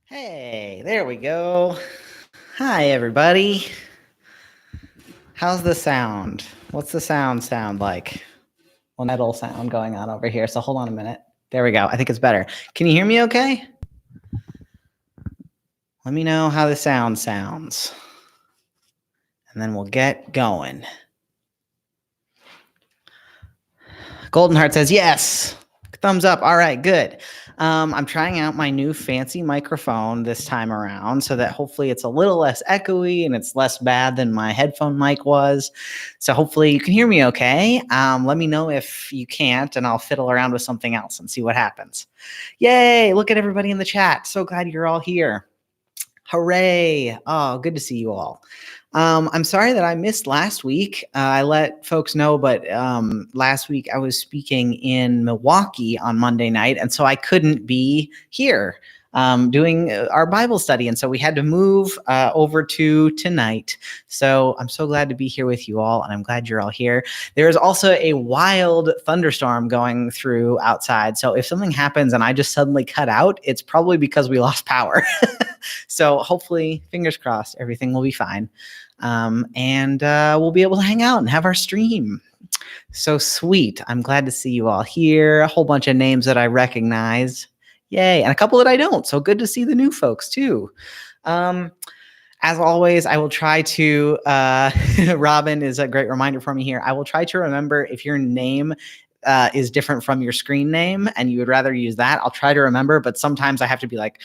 Hey, there we go. Hi, everybody. How's the sound? What's the sound like? Well, metal sound going on over here. So hold on a minute. There we go. I think it's better. Can you hear me okay? Let me know how the sound sounds. And then we'll get going. Golden Heart says yes. Thumbs up. All right, good. I'm trying out my new fancy microphone this time around so that hopefully it's a little less echoey and it's less bad than my headphone mic was. So hopefully you can hear me okay. Let me know if you can't and I'll fiddle around with something else and see what happens. Yay, look at everybody in the chat. So glad you're all here. Hooray. Oh, good to see you all. I'm sorry that I missed last week. I let folks know, but last week I was speaking in Milwaukee on Monday night, and so I couldn't be here doing our Bible study. And so we had to move over to tonight. So I'm so glad to be here with you all, and I'm glad you're all here. There is also a wild thunderstorm going through outside. So if something happens and I just suddenly cut out, it's probably because we lost power. So hopefully, fingers crossed, everything will be fine. And we'll be able to hang out and have our stream. So sweet. I'm glad to see you all here. A whole bunch of names that I recognize. Yay. And a couple that I don't. So good to see the new folks too. As always, I will try to, Robin is a great reminder for me here. I will try to remember if your name is different from your screen name and you would rather use that, I'll try to remember, but sometimes I have to be like,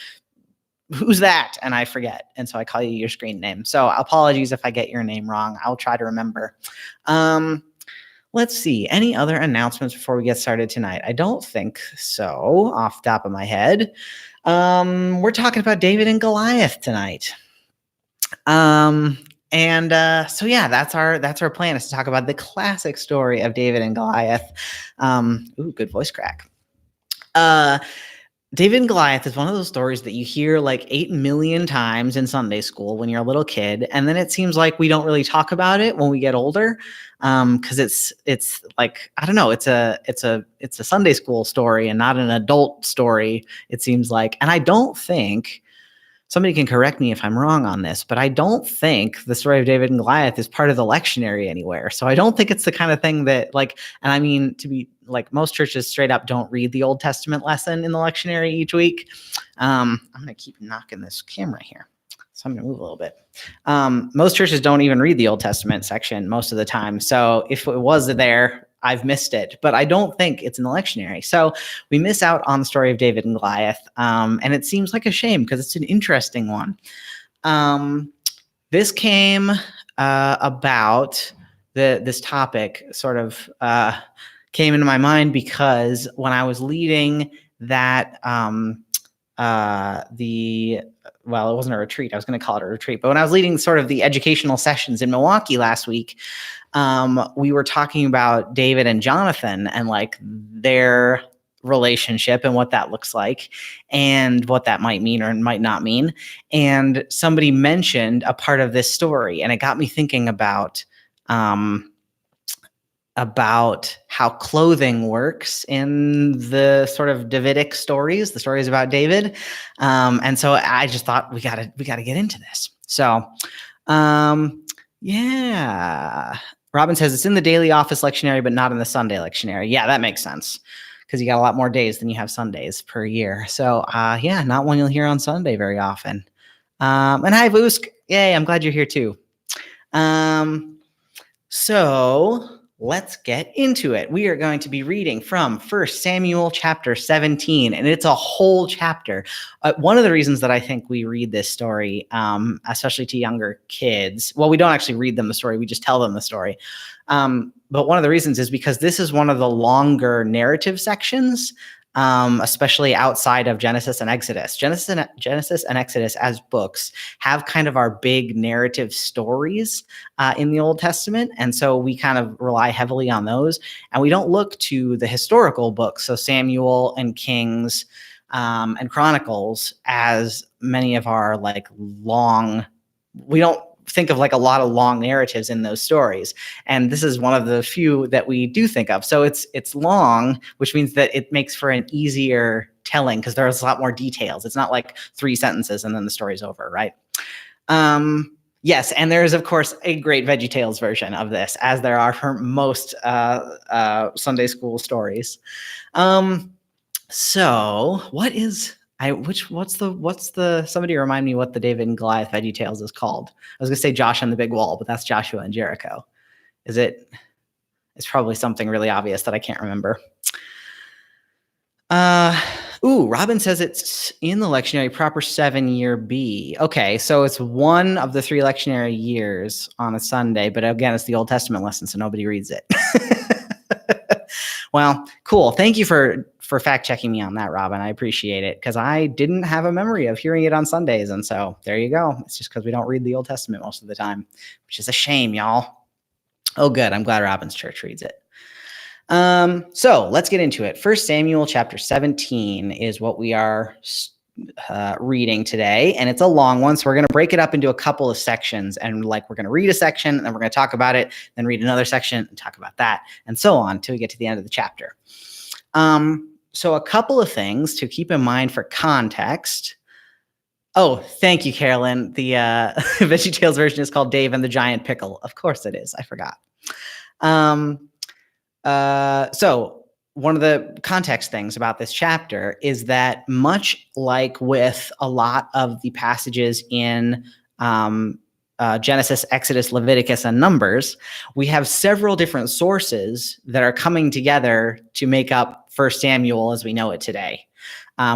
who's that? And I forget. And so I call you your screen name. So apologies if I get your name wrong. I'll try to remember. Let's see. Any other announcements before we get started tonight? I don't think so off the top of my head. We're talking about David and Goliath tonight. So yeah, that's our plan, is to talk about the classic story of David and Goliath. Ooh, good voice crack. David and Goliath is one of those stories that you hear like 8 million times in Sunday school when you're a little kid, and then it seems like we don't really talk about it when we get older, because it's like, I don't know, it's a Sunday school story and not an adult story, it seems like. And I don't think, somebody can correct me if I'm wrong on this, but I don't think the story of David and Goliath is part of the lectionary anywhere. So I don't think it's the kind of thing that, like, and I mean, to be like, most churches straight up don't read the Old Testament lesson in the lectionary each week. I'm going to keep knocking this camera here, so I'm going to move a little bit. Most churches don't even read the Old Testament section most of the time. So if it was there, I've missed it, but I don't think it's in the lectionary. So we miss out on the story of David and Goliath. And it seems like a shame because it's an interesting one. This came about this topic sort of came into my mind because when I was leading that, well, it wasn't a retreat. I was going to call it a retreat, but when I was leading sort of the educational sessions in Milwaukee last week, we were talking about David and Jonathan and like their relationship and what that looks like and what that might mean or might not mean. And somebody mentioned a part of this story, and it got me thinking about how clothing works in the sort of Davidic stories, the stories about David. And so I just thought we gotta get into this. So, yeah. Robin says it's in the daily office lectionary, but not in the Sunday lectionary. Yeah, that makes sense because you got a lot more days than you have Sundays per year. So, yeah, not one you'll hear on Sunday very often. And hi, Vusk. Yay, I'm glad you're here too. So let's get into it. We are going to be reading from 1 Samuel chapter 17, and it's a whole chapter. One of the reasons that I think we read this story, especially to younger kids, well, we don't actually read them the story, we just tell them the story. But one of the reasons is because this is one of the longer narrative sections, especially outside of Genesis and Exodus. Genesis and Exodus as books have kind of our big narrative stories in the Old Testament. And so we kind of rely heavily on those. And we don't look to the historical books, so Samuel and Kings and Chronicles, as many of our like long, we don't think of like a lot of long narratives in those stories. And this is one of the few that we do think of. So it's long, which means that it makes for an easier telling because there's a lot more details. It's not like 3 sentences and then the story's over, right? Yes, and there is, of course, a great VeggieTales version of this, as there are for most Sunday school stories. So what's the somebody remind me what the David and Goliath VeggieTales is called? I was gonna say Josh on the Big Wall, but that's Joshua and Jericho. It's probably something really obvious that I can't remember. Robin says it's in the lectionary proper 7-year B. Okay, so it's one of the 3 lectionary years on a Sunday, but again, it's the Old Testament lesson, so nobody reads it. Well, cool. Thank you for fact checking me on that, Robin. I appreciate it because I didn't have a memory of hearing it on Sundays, and so there you go. It's just because we don't read the Old Testament most of the time, which is a shame, y'all. Oh, good. I'm glad Robin's church reads it. So let's get into it. 1 Samuel chapter 17 is what we are reading today, and it's a long one, so we're going to break it up into a couple of sections, and we're going to read a section, and then we're going to talk about it, then read another section and talk about that, and so on until we get to the end of the chapter. So a couple of things to keep in mind for context. Oh, thank you, Carolyn. The VeggieTales version is called Dave and the Giant Pickle. Of course it is. I forgot. So one of the context things about this chapter is that much like with a lot of the passages in Genesis, Exodus, Leviticus, and Numbers, we have several different sources that are coming together to make up 1 Samuel as we know it today,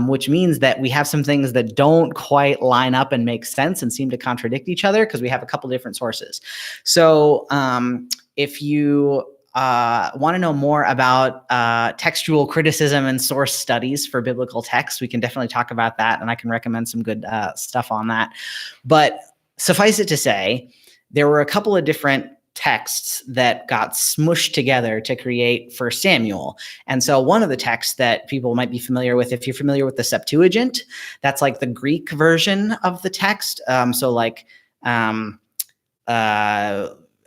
which means that we have some things that don't quite line up and make sense and seem to contradict each other because we have a couple different sources. So if you want to know more about textual criticism and source studies for biblical texts, we can definitely talk about that, and I can recommend some good stuff on that. But suffice it to say, there were a couple of different texts that got smushed together to create 1 Samuel. And so one of the texts that people might be familiar with, if you're familiar with the Septuagint, that's like the Greek version of the text.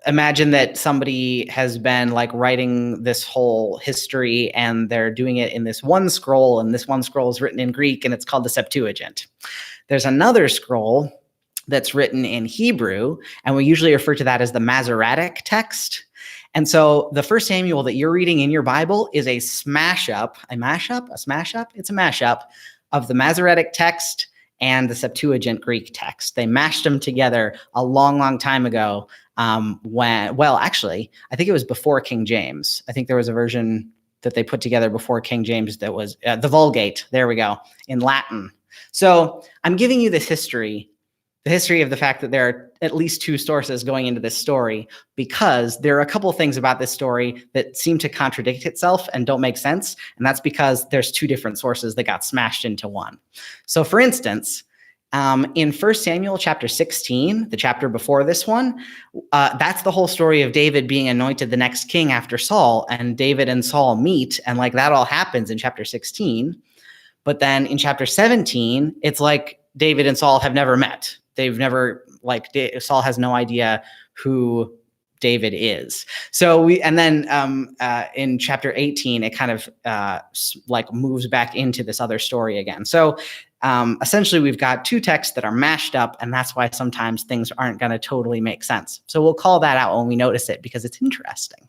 Imagine that somebody has been writing this whole history and they're doing it in this one scroll, and this one scroll is written in Greek and it's called the Septuagint. There's another scroll that's written in Hebrew, and we usually refer to that as the Masoretic text. And so the 1 Samuel that you're reading in your Bible is a mashup of the Masoretic text and the Septuagint Greek text. They mashed them together a long, long time ago. Actually, I think it was before King James. I think there was a version that they put together before King James that was the Vulgate. There we go, in Latin. So I'm giving you this history, the history of the fact that there are at least 2 sources going into this story, because there are a couple of things about this story that seem to contradict itself and don't make sense. And that's because there's 2 different sources that got smashed into one. So for instance, in 1 Samuel chapter 16, the chapter before this one, that's the whole story of David being anointed the next king after Saul, and David and Saul meet, and that all happens in chapter 16. But then in chapter 17, it's like David and Saul have never met. They've never, Saul has no idea who David is. So in chapter 18, it kind of moves back into this other story again. So essentially we've got 2 texts that are mashed up, and that's why sometimes things aren't going to totally make sense. So we'll call that out when we notice it because it's interesting.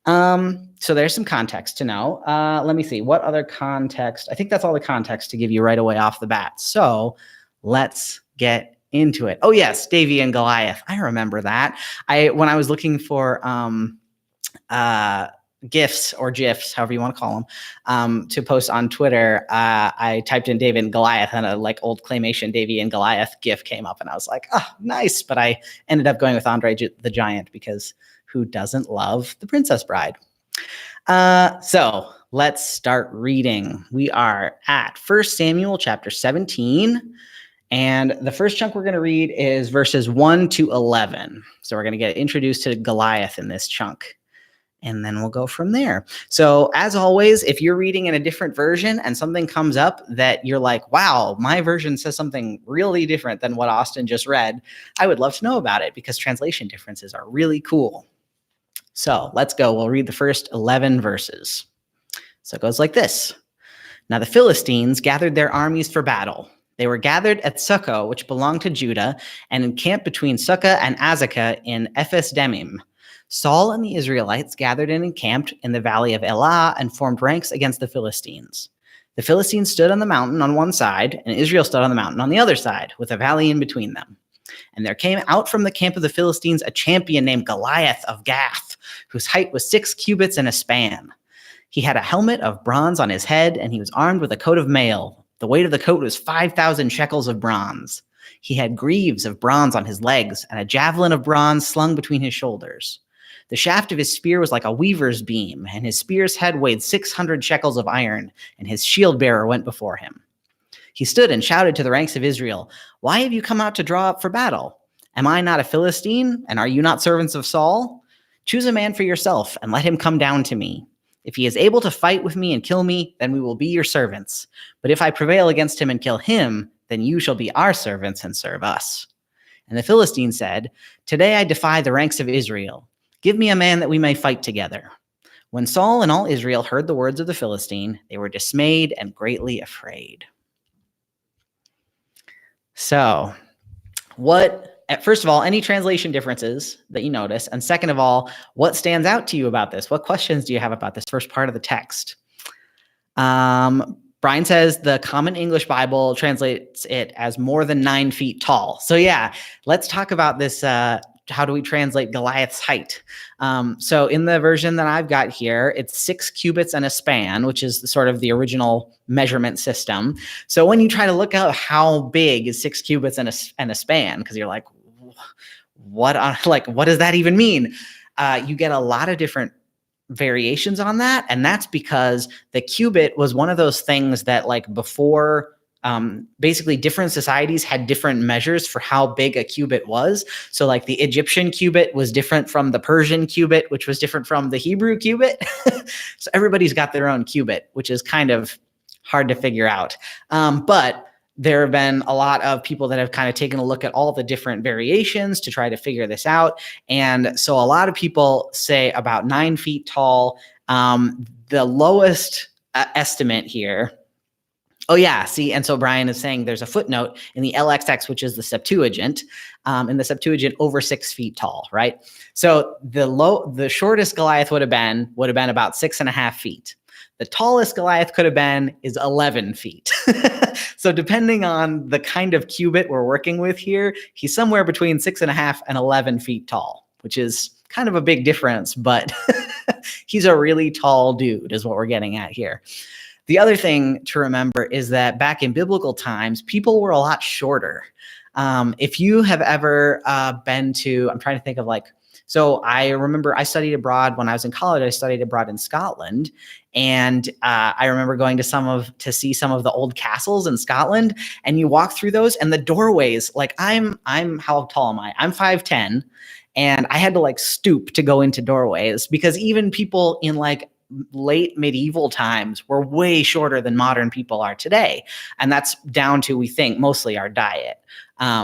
So there's some context to know. Let me see what other context. I think that's all the context to give you right away off the bat. So let's get into it. Oh yes, David and Goliath. I remember that. When I was looking for GIFs or GIFs, however you want to call them, to post on Twitter, I typed in David and Goliath, and a old claymation David and Goliath GIF came up, and I was like, oh, nice. But I ended up going with Andre the Giant because who doesn't love The Princess Bride? So let's start reading. We are at 1 Samuel chapter 17. And the first chunk we're going to read is verses 1 to 11. So we're going to get introduced to Goliath in this chunk, and then we'll go from there. So as always, if you're reading in a different version and something comes up that you're like, wow, my version says something really different than what Austin just read, I would love to know about it because translation differences are really cool. So let's go. We'll read the first 11 verses. So it goes like this. Now the Philistines gathered their armies for battle. They were gathered at Succoth, which belonged to Judah, and encamped between Succoth and Azekah in Ephes Demim. Saul and the Israelites gathered and encamped in the valley of Elah and formed ranks against the Philistines. The Philistines stood on the mountain on one side, and Israel stood on the mountain on the other side, with a valley in between them. And there came out from the camp of the Philistines a champion named Goliath of Gath, whose height was 6 cubits and a span. He had a helmet of bronze on his head, and he was armed with a coat of mail. The weight of the coat was 5,000 shekels of bronze. He had greaves of bronze on his legs, and a javelin of bronze slung between his shoulders. The shaft of his spear was like a weaver's beam, and his spear's head weighed 600 shekels of iron, and his shield bearer went before him. He stood and shouted to the ranks of Israel, "Why have you come out to draw up for battle? Am I not a Philistine, and are you not servants of Saul? Choose a man for yourself, and let him come down to me. If he is able to fight with me and kill me, then we will be your servants. But if I prevail against him and kill him, then you shall be our servants and serve us." And the Philistine said, "Today I defy the ranks of Israel. Give me a man that we may fight together." When Saul and all Israel heard the words of the Philistine, they were dismayed and greatly afraid. So, first of all, any translation differences that you notice? And second of all, what stands out to you about this? What questions do you have about this first part of the text? Brian says the Common English Bible translates it as more than 9 feet tall. So yeah, let's talk about this. How do we translate Goliath's height? So in the version that I've got here, it's 6 cubits and a span, which is sort of the original measurement system. So when you try to look out how big is 6 cubits and a span, because you're like, what does that even mean? You get a lot of different variations on that. And that's because the cubit was one of those things that before basically different societies had different measures for how big a cubit was. So the Egyptian cubit was different from the Persian cubit, which was different from the Hebrew cubit. So everybody's got their own cubit, which is kind of hard to figure out. But there have been a lot of people that have kind of taken a look at all the different variations to try to figure this out. And so a lot of people say about 9 feet tall. The lowest estimate here. Oh, yeah. See, and so Brian is saying there's a footnote in the LXX, which is the Septuagint. In the Septuagint, over 6 feet tall, right? So the shortest Goliath would have been about 6.5 feet. The tallest Goliath could have been is 11 feet. So depending on the kind of cubit we're working with here, he's somewhere between 6.5 and 11 feet tall, which is kind of a big difference, but he's a really tall dude is what we're getting at here. The other thing to remember is that back in biblical times, people were a lot shorter. If you have ever been to, I'm trying to think of so I remember I studied abroad when I was in college. I studied abroad in Scotland, and I remember going to see some of the old castles in Scotland. And you walk through those, and the doorways. I'm how tall am I? I'm 5'10", and I had to stoop to go into doorways because even people in late medieval times were way shorter than modern people are today, and that's down to, we think, mostly our diet.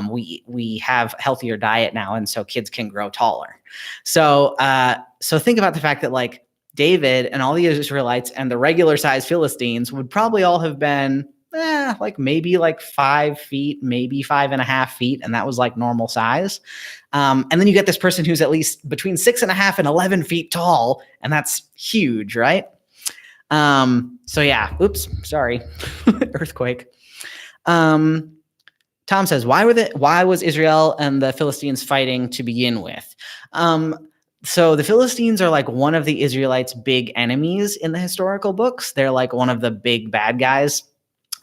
We have healthier diet now, and so kids can grow taller. So think about the fact that David and all the Israelites and the regular size Philistines would probably all have been maybe 5 feet, maybe 5.5 feet, and that was normal size. And then you get this person who's at least between 6.5 and 11 feet tall, and that's huge, right? So yeah, oops, sorry, earthquake. Tom says, why was Israel and the Philistines fighting to begin with? So the Philistines are one of the Israelites' big enemies in the historical books. They're one of the big bad guys.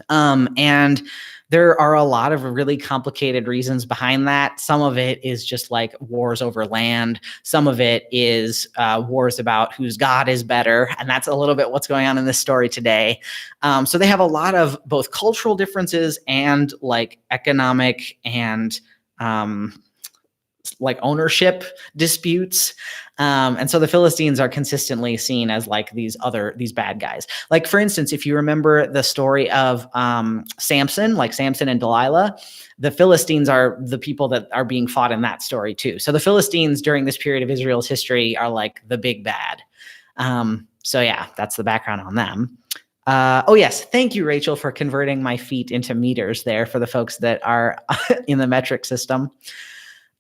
And there are a lot of really complicated reasons behind that. Some of it is just wars over land. Some of it is wars about whose God is better. And that's a little bit what's going on in this story today. So they have a lot of both cultural differences and economic and ownership disputes. And so the Philistines are consistently seen as these bad guys. For instance, if you remember the story of Samson, Samson and Delilah, the Philistines are the people that are being fought in that story too. So the Philistines during this period of Israel's history are the big bad. So yeah, that's the background on them. Oh, yes. Thank you, Rachel, for converting my feet into meters there for the folks that are in the metric system.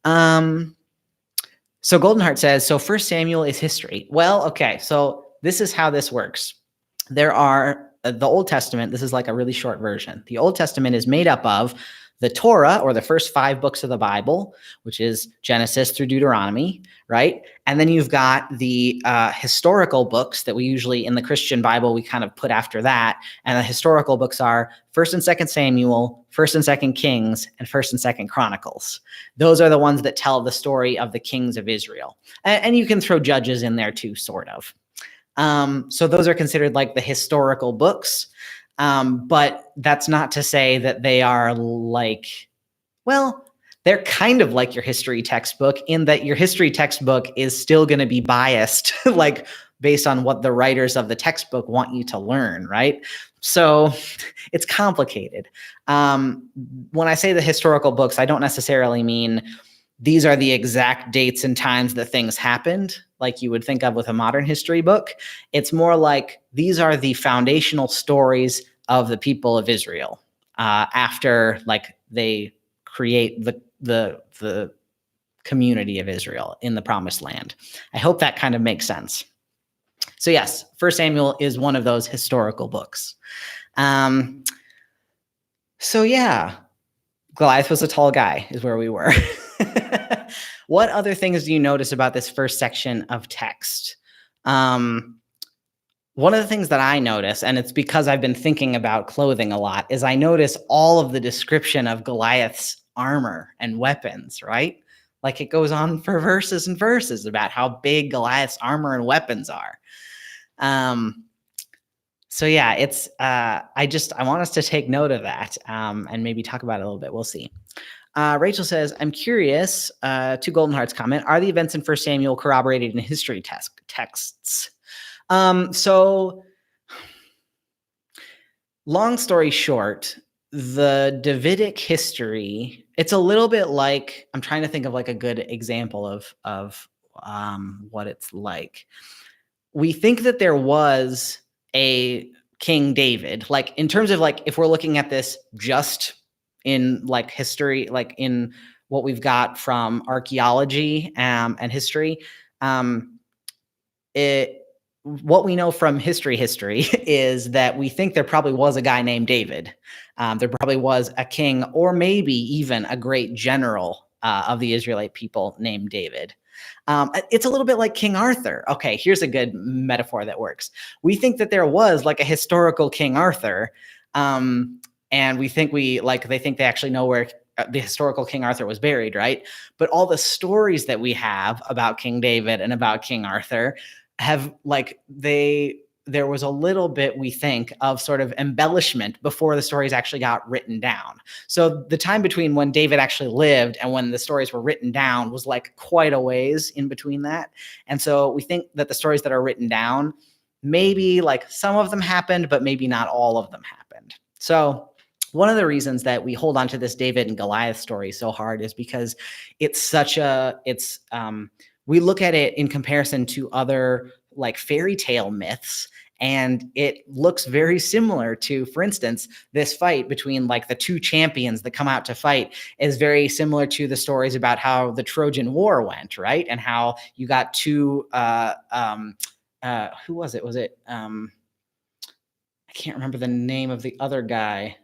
So Goldenheart says, so First Samuel is history. Well, okay. So this is how this works. There are the Old Testament. This is like a really short version. The Old Testament is made up of the Torah, or the first 5 books of the Bible, which is Genesis through Deuteronomy, right? And then you've got the historical books that we usually, in the Christian Bible, we kind of put after that. And the historical books are 1st and 2nd Samuel, 1st and 2nd Kings, and 1st and 2nd Chronicles. Those are the ones that tell the story of the kings of Israel. And you can throw Judges in there too, sort of. So those are considered like the historical books. But that's not to say that they are like, well, they're kind of like your history textbook, in that your history textbook is still going to be biased, like based on what the writers of the textbook want you to learn, right? So it's complicated. When I say the historical books, I don't necessarily mean these are the exact dates and times that things happened, like you would think of with a modern history book. It's more like these are the foundational stories of the people of Israel after like they create the community of Israel in the Promised Land. I hope that kind of makes sense. So yes, 1 Samuel is one of those historical books. So yeah, Goliath was a tall guy is where we were. What other things do you notice about this first section of text? One of the things that I notice, and it's because I've been thinking about clothing a lot, is I notice all of the description of Goliath's armor and weapons, right? Like it goes on for verses and verses about how big Goliath's armor and weapons are. So yeah, it's I want us to take note of that and maybe talk about it a little bit. We'll see. Rachel says, I'm curious, to Goldenheart's comment, are the events in 1 Samuel corroborated in history texts? So long story short, the Davidic history, it's a little bit like, I'm trying to think of like a good example of what it's like. We think that there was a King David, like in terms of like, if we're looking at this just in like history, like in what we've got from archaeology and history, what we know from history is that we think there probably was a guy named David. There probably was a king, or maybe even a great general of the Israelite people named David. It's a little bit like King Arthur. Okay, here's a good metaphor that works. We think that there was like a historical King Arthur, and they think they actually know where the historical King Arthur was buried, right? But all the stories that we have about King David and about King Arthur have there was a little bit, we think, of sort of embellishment before the stories actually got written down. So the time between when David actually lived and when the stories were written down was like quite a ways in between that. And so we think that the stories that are written down, maybe like some of them happened, but maybe not all of them happened. So one of the reasons that we hold on to this David and Goliath story so hard is because we look at it in comparison to other like fairy tale myths, and it looks very similar to, for instance, this fight between like the 2 champions that come out to fight is very similar to the stories about how the Trojan War went, right? And how you got 2, who was it? Was it, I can't remember the name of the other guy.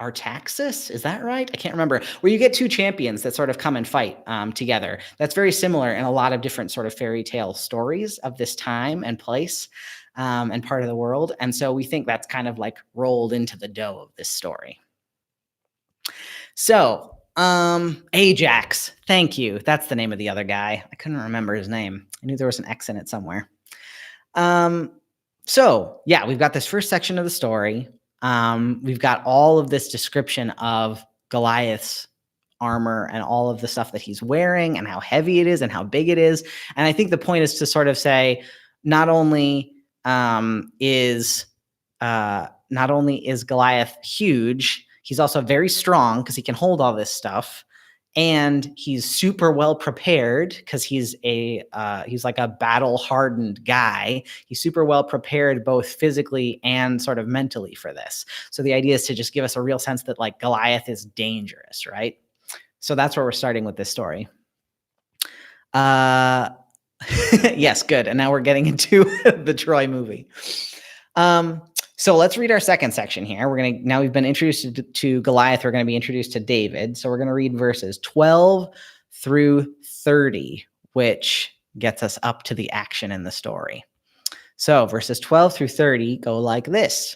Artaxis, is that right? I can't remember. Where you get 2 champions that sort of come and fight together. That's very similar in a lot of different sort of fairy tale stories of this time and place and part of the world. And so we think that's kind of like rolled into the dough of this story. So Ajax, thank you. That's the name of the other guy. I couldn't remember his name. I knew there was an X in it somewhere. So yeah, we've got this first section of the story. We've got all of this description of Goliath's armor and all of the stuff that he's wearing and how heavy it is and how big it is. And I think the point is to sort of say, not only is Goliath huge, he's also very strong because he can hold all this stuff. And he's super well prepared because he's like a battle hardened guy. He's super well prepared both physically and sort of mentally for this. So the idea is to just give us a real sense that like Goliath is dangerous, right? So that's where we're starting with this story. Yes, good. And now we're getting into the Troy movie. So let's read our second section here. Now we've been introduced to Goliath. We're going to be introduced to David. So we're going to read verses 12 through 30, which gets us up to the action in the story. So verses 12 through 30 go like this.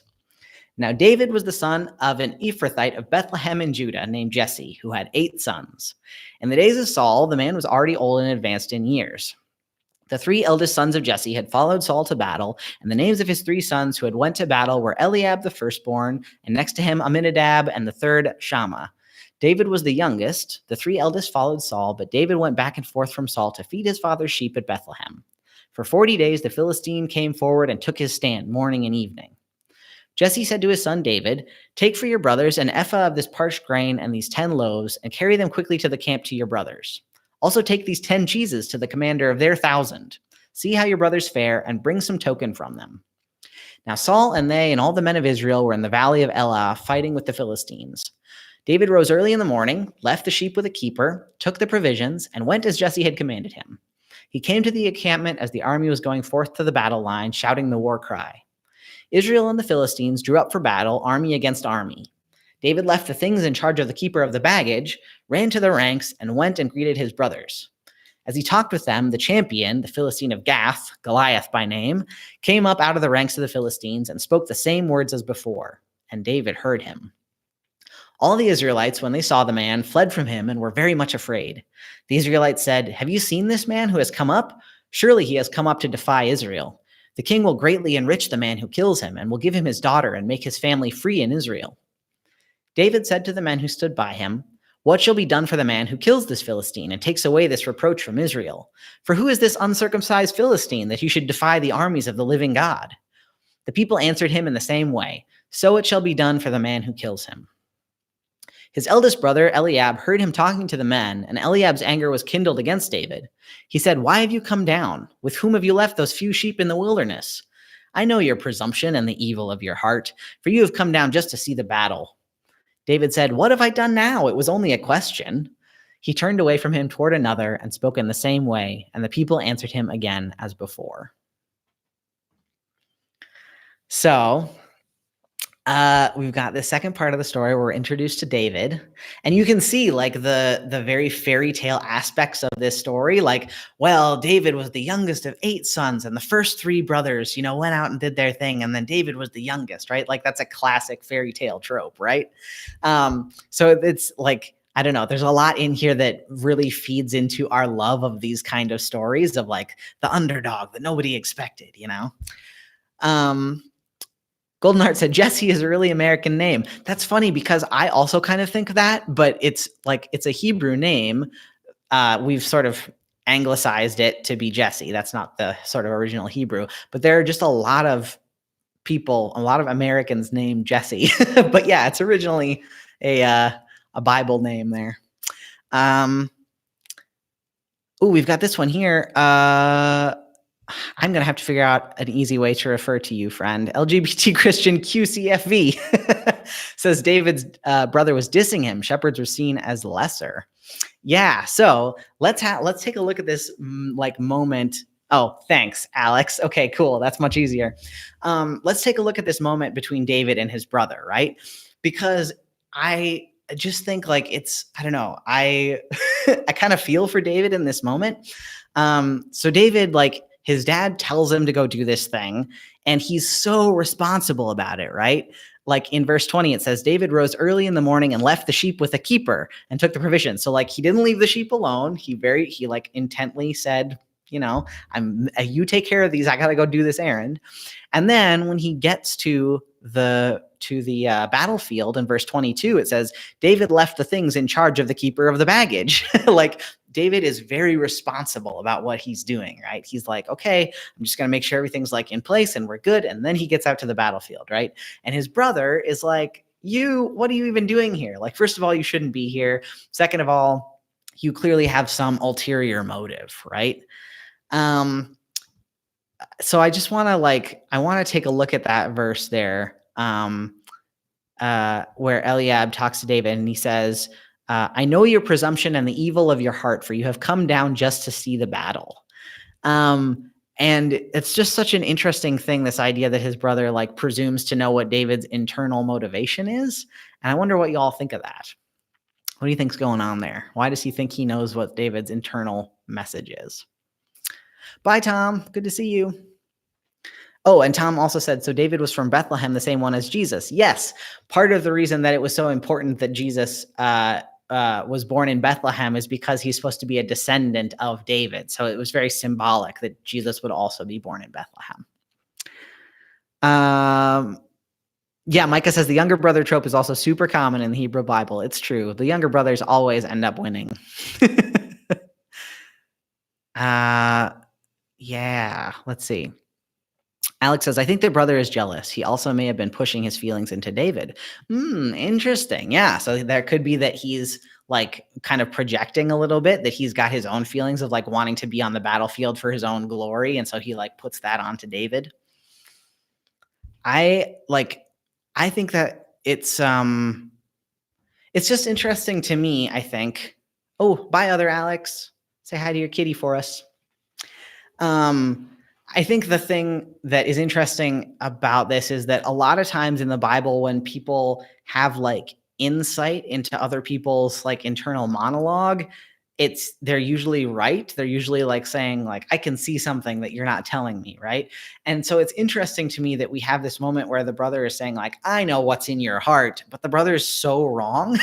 Now David was the son of an Ephrathite of Bethlehem in Judah named Jesse, who had 8 sons. In the days of Saul, the man was already old and advanced in years. The 3 eldest sons of Jesse had followed Saul to battle, and the names of his 3 sons who had went to battle were Eliab the firstborn, and next to him Aminadab, and the third Shammah. David was the youngest. The 3 eldest followed Saul, but David went back and forth from Saul to feed his father's sheep at Bethlehem. For 40 days the Philistine came forward and took his stand morning and evening. Jesse said to his son David, "Take for your brothers an ephah of this parched grain and these 10 loaves, and carry them quickly to the camp to your brothers. Also take these 10 cheeses to the commander of their 1,000. See how your brothers fare, and bring some token from them." Now Saul and they and all the men of Israel were in the valley of Elah fighting with the Philistines. David rose early in the morning, left the sheep with a keeper, took the provisions, and went as Jesse had commanded him. He came to the encampment as the army was going forth to the battle line, shouting the war cry. Israel and the Philistines drew up for battle, army against army. David left the things in charge of the keeper of the baggage, ran to the ranks, and went and greeted his brothers. As he talked with them, the champion, the Philistine of Gath, Goliath by name, came up out of the ranks of the Philistines and spoke the same words as before, and David heard him. All the Israelites, when they saw the man, fled from him and were very much afraid. The Israelites said, "Have you seen this man who has come up? Surely he has come up to defy Israel. The king will greatly enrich the man who kills him and will give him his daughter and make his family free in Israel." David said to the men who stood by him, "What shall be done for the man who kills this Philistine and takes away this reproach from Israel? For who is this uncircumcised Philistine that he should defy the armies of the living God?" The people answered him in the same way, "So it shall be done for the man who kills him." His eldest brother, Eliab, heard him talking to the men, and Eliab's anger was kindled against David. He said, "Why have you come down? With whom have you left those few sheep in the wilderness? I know your presumption and the evil of your heart, for you have come down just to see the battle." David said, "What have I done now? It was only a question." He turned away from him toward another and spoke in the same way, and the people answered him again as before. So we've got the second part of the story where we're introduced to David, and you can see like the very fairy tale aspects of this story. Like, well, David was the youngest of 8 sons, and the first 3 brothers, went out and did their thing, and then David was the youngest, right? Like that's a classic fairy tale trope, right? So it's like, I don't know, there's a lot in here that really feeds into our love of these kind of stories of like the underdog that nobody expected, Golden Heart said, "Jesse is a really American name." That's funny because I also kind of think that, but it's a Hebrew name. We've sort of anglicized it to be Jesse. That's not the sort of original Hebrew, but there are just a lot of people, a lot of Americans named Jesse. But yeah, it's originally a Bible name there. We've got this one here. I'm going to have to figure out an easy way to refer to you, friend. LGBT Christian QCFV says David's brother was dissing him. Shepherds were seen as lesser. Yeah, so let's take a look at this moment. Oh, thanks, Alex. Okay, cool. That's much easier. Let's take a look at this moment between David and his brother, right? Because I just think I don't know. I kind of feel for David in this moment. So David, his dad tells him to go do this thing, and he's so responsible about it, right? Like in verse 20, it says, David rose early in the morning and left the sheep with a keeper and took the provisions. So he didn't leave the sheep alone. He intently said, you take care of these. I got to go do this errand. And then when he gets to the battlefield in verse 22, it says, David left the things in charge of the keeper of the baggage. David is very responsible about what he's doing, right? He's like, okay, I'm just going to make sure everything's in place and we're good. And then he gets out to the battlefield, right? And his brother is like, what are you even doing here? First of all, you shouldn't be here. Second of all, you clearly have some ulterior motive, right? So I just want to take a look at that verse there, where Eliab talks to David and he says, I know your presumption and the evil of your heart, for you have come down just to see the battle. And it's just such an interesting thing, this idea that his brother presumes to know what David's internal motivation is. And I wonder what you all think of that. What do you think's going on there? Why does he think he knows what David's internal message is? Bye, Tom. Good to see you. Oh, and Tom also said, so David was from Bethlehem, the same one as Jesus. Yes, part of the reason that it was so important that Jesus was born in Bethlehem is because he's supposed to be a descendant of David. So it was very symbolic that Jesus would also be born in Bethlehem. Yeah, Micah says the younger brother trope is also super common in the Hebrew Bible. It's true. The younger brothers always end up winning. Yeah, let's see. Alex says, I think their brother is jealous. He also may have been pushing his feelings into David. Interesting. Yeah. So there could be that he's kind of projecting a little bit, that he's got his own feelings of wanting to be on the battlefield for his own glory. And so he puts that onto David. I think that it's just interesting to me, I think. Oh, bye, other Alex. Say hi to your kitty for us. I think the thing that is interesting about this is that a lot of times in the Bible, when people have insight into other people's internal monologue, they're usually right. They're usually saying I can see something that you're not telling me, right? And so it's interesting to me that we have this moment where the brother is saying I know what's in your heart, but the brother is so wrong.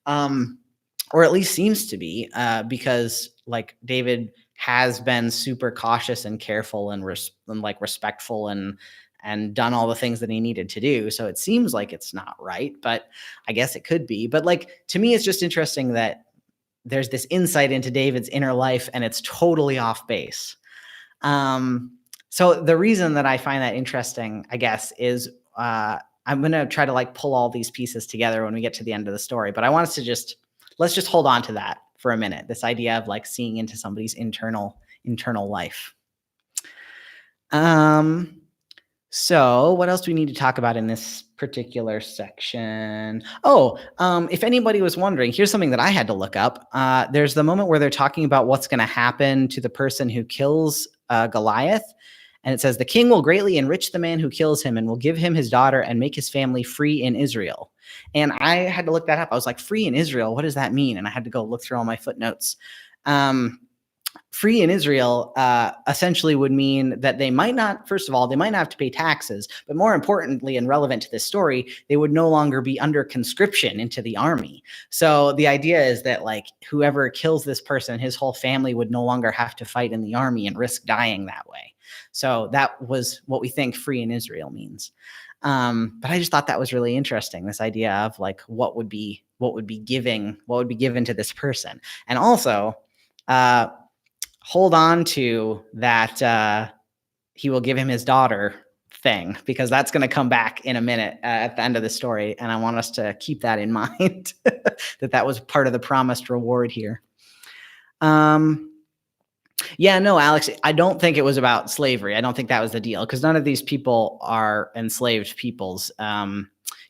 Or at least seems to be, because David has been super cautious and careful and respectful and done all the things that he needed to do. So it seems like it's not right, but I guess it could be. But to me, it's just interesting that there's this insight into David's inner life and it's totally off base. So the reason that I find that interesting, I guess, is I'm going to try to pull all these pieces together when we get to the end of the story. But I want us to let's just hold on to that for a minute. This idea of seeing into somebody's internal life. So what else do we need to talk about in this particular section? Oh, if anybody was wondering, here's something that I had to look up. There's the moment where they're talking about what's going to happen to the person who kills Goliath. And it says, the king will greatly enrich the man who kills him and will give him his daughter and make his family free in Israel. And I had to look that up. I was like, free in Israel, what does that mean? And I had to go look through all my footnotes. Free in Israel essentially would mean that they might not, first of all, they might not have to pay taxes, but more importantly and relevant to this story, they would no longer be under conscription into the army. So the idea is that whoever kills this person, his whole family would no longer have to fight in the army and risk dying that way. So that was what we think free in Israel means. But I just thought that was really interesting, this idea of what would be given to this person. And also, hold on to that he will give him his daughter thing, because that's going to come back in a minute at the end of the story. And I want us to keep that in mind, that was part of the promised reward here. Yeah, no, Alex, I don't think it was about slavery. I don't think that was the deal, because none of these people are enslaved peoples.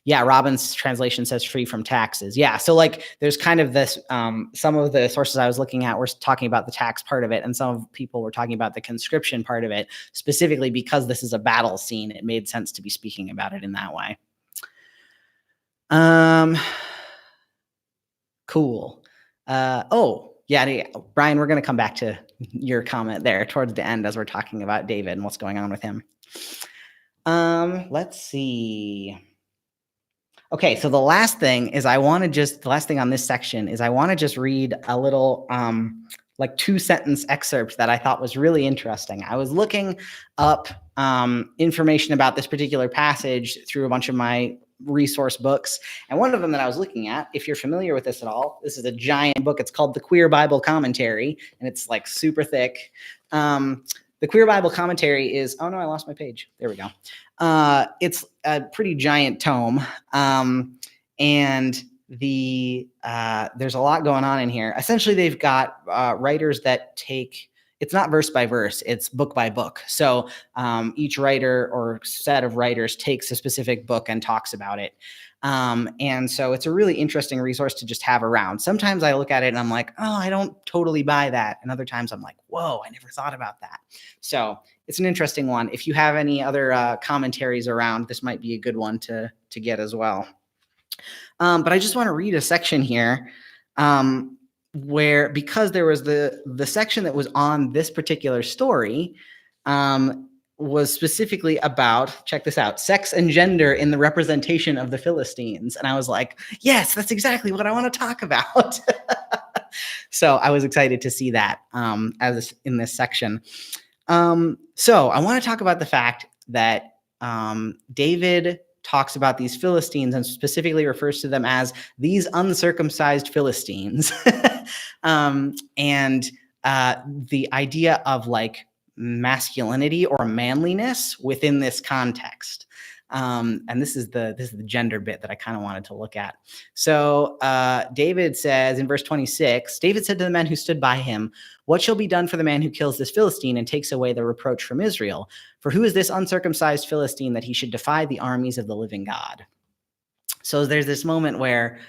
Yeah, Robin's translation says free from taxes. Yeah, so there's kind of this, some of the sources I was looking at were talking about the tax part of it, and some people were talking about the conscription part of it, specifically because this is a battle scene. It made sense to be speaking about it in that way. Cool. Yeah, Brian, we're going to come back to your comment there towards the end as we're talking about David and what's going on with him. Let's see. Okay, so the last thing on this section is I want to just read a little 2-sentence excerpt that I thought was really interesting. I was looking up information about this particular passage through a bunch of my resource books. And one of them that I was looking at, if you're familiar with this at all, this is a giant book. It's called the Queer Bible Commentary, and it's super thick. The Queer Bible Commentary is, oh no, I lost my page. There we go. It's a pretty giant tome. And there's a lot going on in here. Essentially, they've got writers that take, it's not verse by verse, it's book by book. So each writer or set of writers takes a specific book and talks about it. And so it's a really interesting resource to just have around. Sometimes I look at it and I'm like, oh, I don't totally buy that. And other times I'm like, whoa, I never thought about that. So it's an interesting one. If you have any other commentaries around, this might be a good one to get as well. But I just want to read a section here where, because there was the section that was on this particular story, was specifically about, check this out, sex and gender in the representation of the Philistines. And I was like, yes, that's exactly what I want to talk about. So I was excited to see that as in this section. So I want to talk about the fact that David talks about these Philistines and specifically refers to them as these uncircumcised Philistines. And the idea of like masculinity or manliness within this context. And this is the gender bit that I kind of wanted to look at. So David says in verse 26, David said to the men who stood by him, "What shall be done for the man who kills this Philistine and takes away the reproach from Israel? For who is this uncircumcised Philistine that he should defy the armies of the living God?" So there's this moment where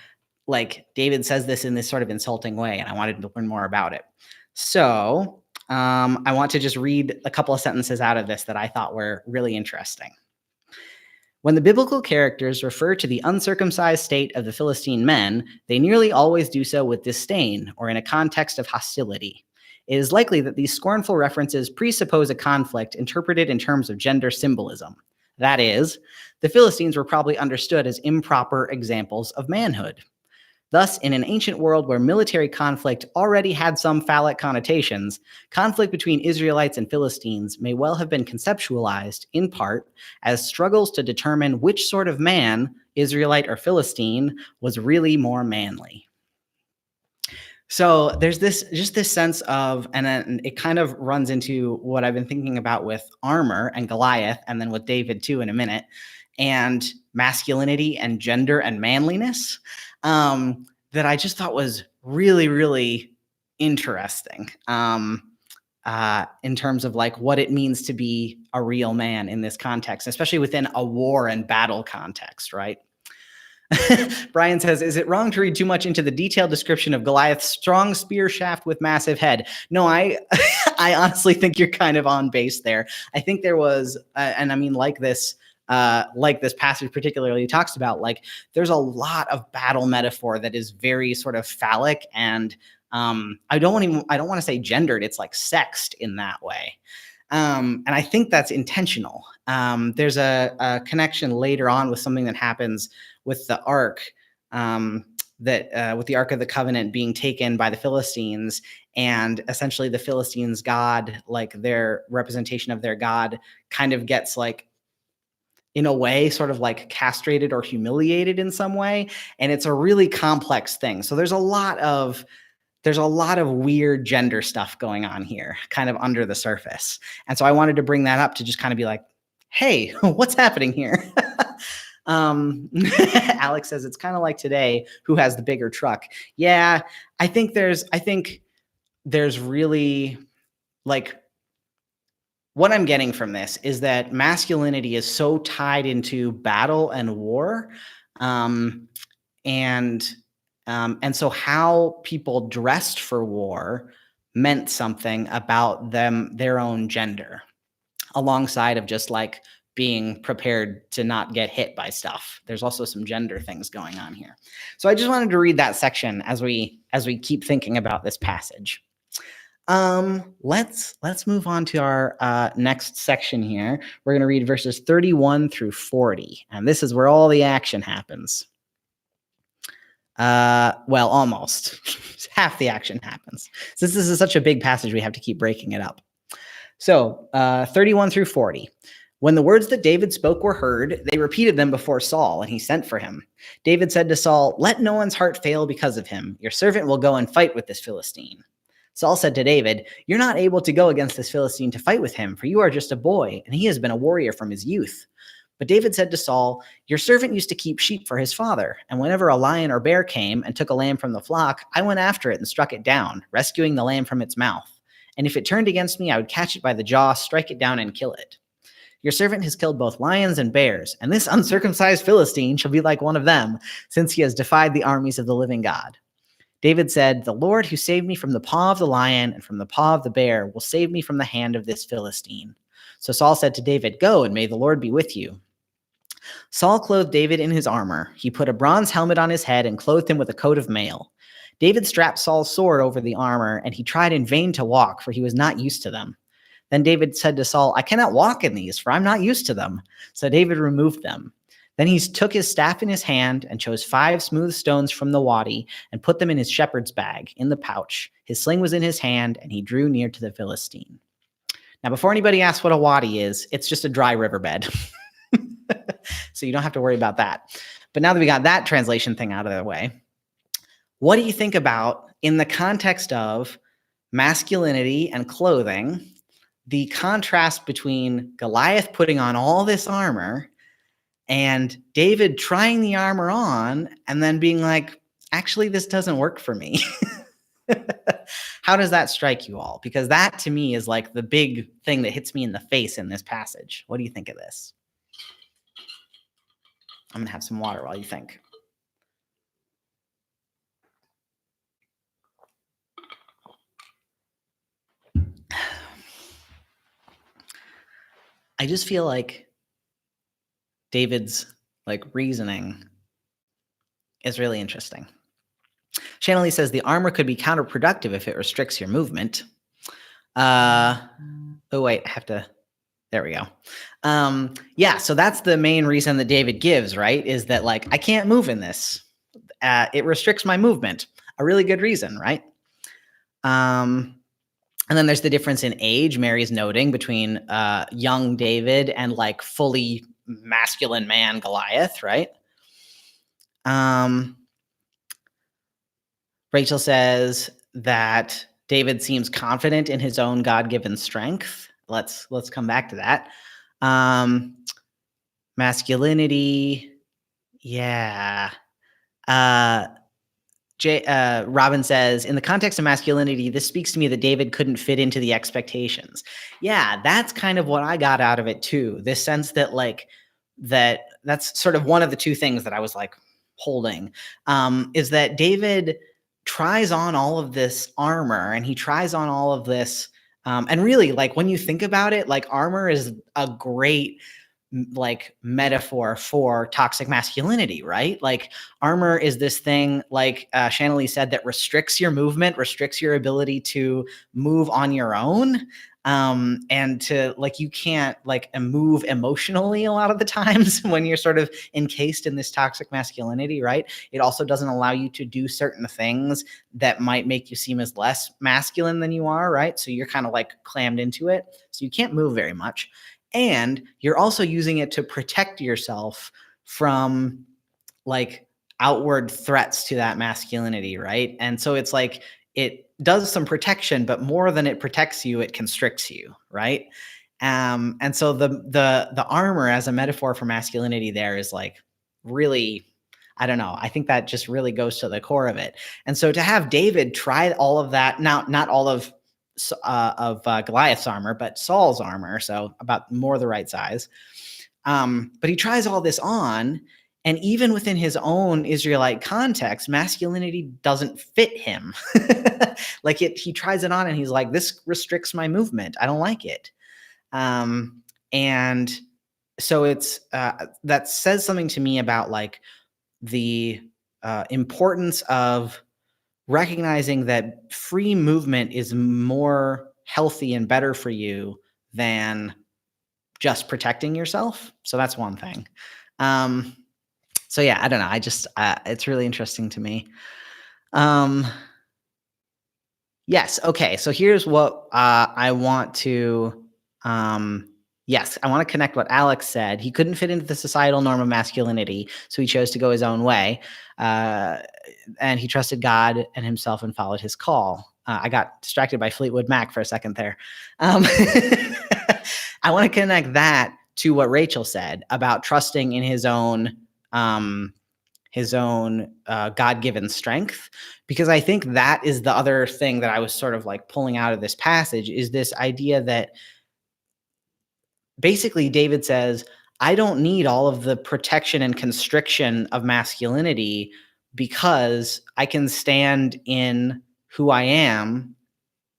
like David says this in this sort of insulting way, and I wanted to learn more about it. So I want to just read a couple of sentences out of this that I thought were really interesting. When the biblical characters refer to the uncircumcised state of the Philistine men, they nearly always do so with disdain or in a context of hostility. It is likely that these scornful references presuppose a conflict interpreted in terms of gender symbolism. That is, the Philistines were probably understood as improper examples of manhood. Thus, in an ancient world where military conflict already had some phallic connotations, conflict between Israelites and Philistines may well have been conceptualized, in part, as struggles to determine which sort of man, Israelite or Philistine, was really more manly. So there's this sense of, and then it kind of runs into what I've been thinking about with armor and Goliath, and then with David too in a minute, and masculinity and gender and manliness. That I just thought was really, really interesting in terms of like what it means to be a real man in this context, especially within a war and battle context, right? Brian says, is it wrong to read too much into the detailed description of Goliath's strong spear shaft with massive head? No, I honestly think you're kind of on base there. I think there was, and I mean, like this passage particularly talks about, like there's a lot of battle metaphor that is very sort of phallic and I don't want to say gendered. It's like sexed in that way. And I think that's intentional. There's a connection later on with something that happens with the ark, with the Ark of the Covenant being taken by the Philistines, and essentially the Philistines' god, like their representation of their god, kind of gets like, in a way, sort of like castrated or humiliated in some way. And it's a really complex thing. So there's a lot of weird gender stuff going on here, kind of under the surface. And so I wanted to bring that up to just kind of be like, hey, what's happening here? Alex says it's kind of like today, who has the bigger truck? Yeah, I think there's really like, what I'm getting from this is that masculinity is so tied into battle and war, and so how people dressed for war meant something about their own gender, alongside of just like being prepared to not get hit by stuff. There's also some gender things going on here. So I just wanted to read that section as we keep thinking about this passage. Let's move on to our next section here. We're going to read verses 31 through 40, and this is where all the action happens. Well, almost half the action happens. Since this is such a big passage, we have to keep breaking it up. So 31 through 40. When the words that David spoke were heard, they repeated them before Saul, and he sent for him. David said to Saul, "Let no one's heart fail because of him. Your servant will go and fight with this Philistine." Saul said to David, "You're not able to go against this Philistine to fight with him, for you are just a boy, and he has been a warrior from his youth. But David said to Saul, "Your servant used to keep sheep for his father, and whenever a lion or bear came and took a lamb from the flock, I went after it and struck it down, rescuing the lamb from its mouth. And if it turned against me, I would catch it by the jaw, strike it down, and kill it. Your servant has killed both lions and bears, and this uncircumcised Philistine shall be like one of them, since he has defied the armies of the living God." David said, "The Lord who saved me from the paw of the lion and from the paw of the bear will save me from the hand of this Philistine." So Saul said to David, "Go, and may the Lord be with you." Saul clothed David in his armor. He put a bronze helmet on his head and clothed him with a coat of mail. David strapped Saul's sword over the armor, and he tried in vain to walk, for he was not used to them. Then David said to Saul, "I cannot walk in these, for I'm not used to them." So David removed them. Then he took his staff in his hand and chose 5 smooth stones from the wadi and put them in his shepherd's bag, in the pouch. His sling was in his hand, and he drew near to the Philistine. Now, before anybody asks what a wadi is, it's just a dry riverbed. So you don't have to worry about that. But now that we got that translation thing out of the way, what do you think about, in the context of masculinity and clothing, the contrast between Goliath putting on all this armor and David trying the armor on and then being like, actually, this doesn't work for me? How does that strike you all? Because that, to me, is like the big thing that hits me in the face in this passage. What do you think of this? I'm going to have some water while you think. I just feel like David's reasoning is really interesting. Shanley says the armor could be counterproductive if it restricts your movement. Oh wait, I have to. There we go. Yeah, so that's the main reason that David gives, right? Is that I can't move in this. It restricts my movement. A really good reason, right? And then there's the difference in age. Mary's noting between young David and fully masculine man Goliath, right? Rachel says that David seems confident in his own God-given strength. Let's come back to that. Masculinity, yeah. Robin says, in the context of masculinity, this speaks to me that David couldn't fit into the expectations. Yeah, that's kind of what I got out of it too. This sense that that's sort of one of the two things that I was holding, is that David tries on all of this armor and he tries on all of this. And really, when you think about it, armor is a great metaphor for toxic masculinity, right? Armor is this thing, Shanley said, that restricts your movement, restricts your ability to move on your own. And to you can't move emotionally a lot of the times when you're sort of encased in this toxic masculinity, right? It also doesn't allow you to do certain things that might make you seem as less masculine than you are, right? So you're kind of clammed into it. So you can't move very much. And you're also using it to protect yourself from outward threats to that masculinity, right? And so it's it does some protection, but more than it protects you, it constricts you, right? And so the armor as a metaphor for masculinity there is really, I don't know. I think that just really goes to the core of it. And so to have David try all of that, now not all of Goliath's armor, but Saul's armor, so about more the right size. But he tries all this on, and even within his own Israelite context, masculinity doesn't fit him. He tries it on, and he's like, "This restricts my movement. I don't like it." And so it's that says something to me about the importance of recognizing that free movement is more healthy and better for you than just protecting yourself. So that's one thing. So yeah, I don't know. I just, it's really interesting to me. Yes. Okay. So here's what I want to, yes, I want to connect what Alex said. He couldn't fit into the societal norm of masculinity, so he chose to go his own way. And he trusted God and himself and followed his call. I got distracted by Fleetwood Mac for a second there. I want to connect that to what Rachel said about trusting in his own God-given strength, because I think that is the other thing that I was sort of like pulling out of this passage, is this idea that basically David says, I don't need all of the protection and constriction of masculinity because I can stand in who I am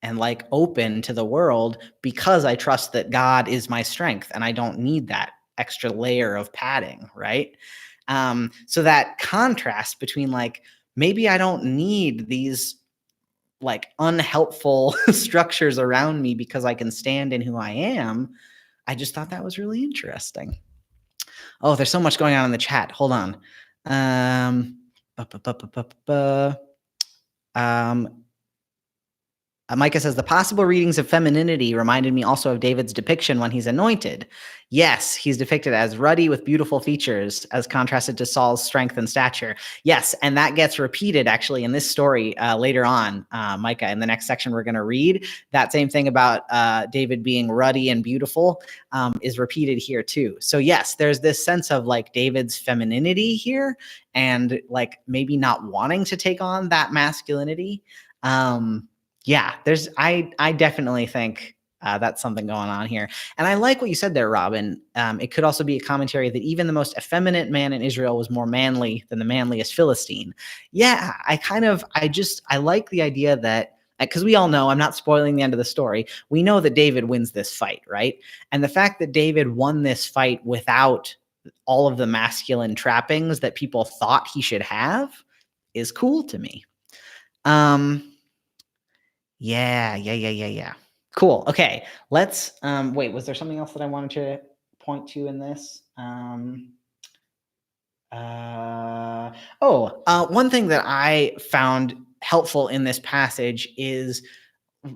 and like open to the world because I trust that God is my strength and I don't need that extra layer of padding, right? So that contrast between like, maybe I don't need these like unhelpful structures around me because I can stand in who I am. I just thought that was really interesting. Oh, there's so much going on in the chat. Hold on. Micah says, the possible readings of femininity reminded me also of David's depiction when he's anointed. Yes, he's depicted as ruddy with beautiful features as contrasted to Saul's strength and stature. Yes, and that gets repeated actually in this story later on, Micah. In the next section we're going to read, that same thing about David being ruddy and beautiful is repeated here too. So yes, there's this sense of like David's femininity here and like maybe not wanting to take on that masculinity. Yeah, I definitely think that's something going on here. And I like what you said there, Robin. It could also be a commentary that even the most effeminate man in Israel was more manly than the manliest Philistine. Yeah, I like the idea that, because we all know, I'm not spoiling the end of the story, we know that David wins this fight, right? And the fact that David won this fight without all of the masculine trappings that people thought he should have is cool to me. Yeah. Cool. Okay. Let's wait, was there something else that I wanted to point to in this? One thing that I found helpful in this passage is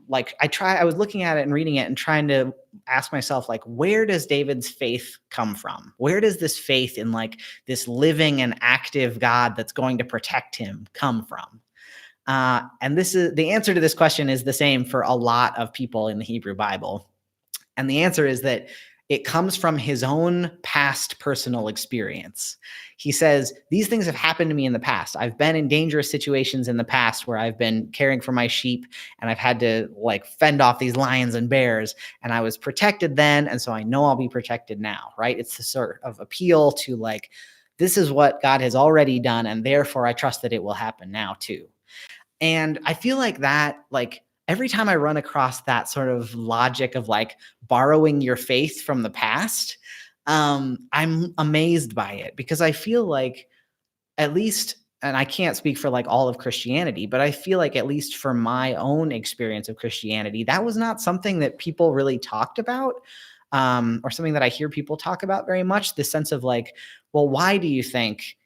like I was looking at it and reading it and trying to ask myself, like, where does David's faith come from? Where does this faith in like this living and active God that's going to protect him come from? And this is the answer to this question is the same for a lot of people in the Hebrew Bible. And the answer is that it comes from his own past personal experience. He says, these things have happened to me in the past. I've been in dangerous situations in the past where I've been caring for my sheep and I've had to like fend off these lions and bears, and I was protected then. And so I know I'll be protected now, right? It's the sort of appeal to like, this is what God has already done, and therefore I trust that it will happen now too. And I feel like that, like every time I run across that sort of logic of like borrowing your faith from the past, I'm amazed by it, because I feel like, at least, and I can't speak for like all of Christianity, but I feel like at least for my own experience of Christianity, that was not something that people really talked about, or something that I hear people talk about very much. This sense of like, well, why do you think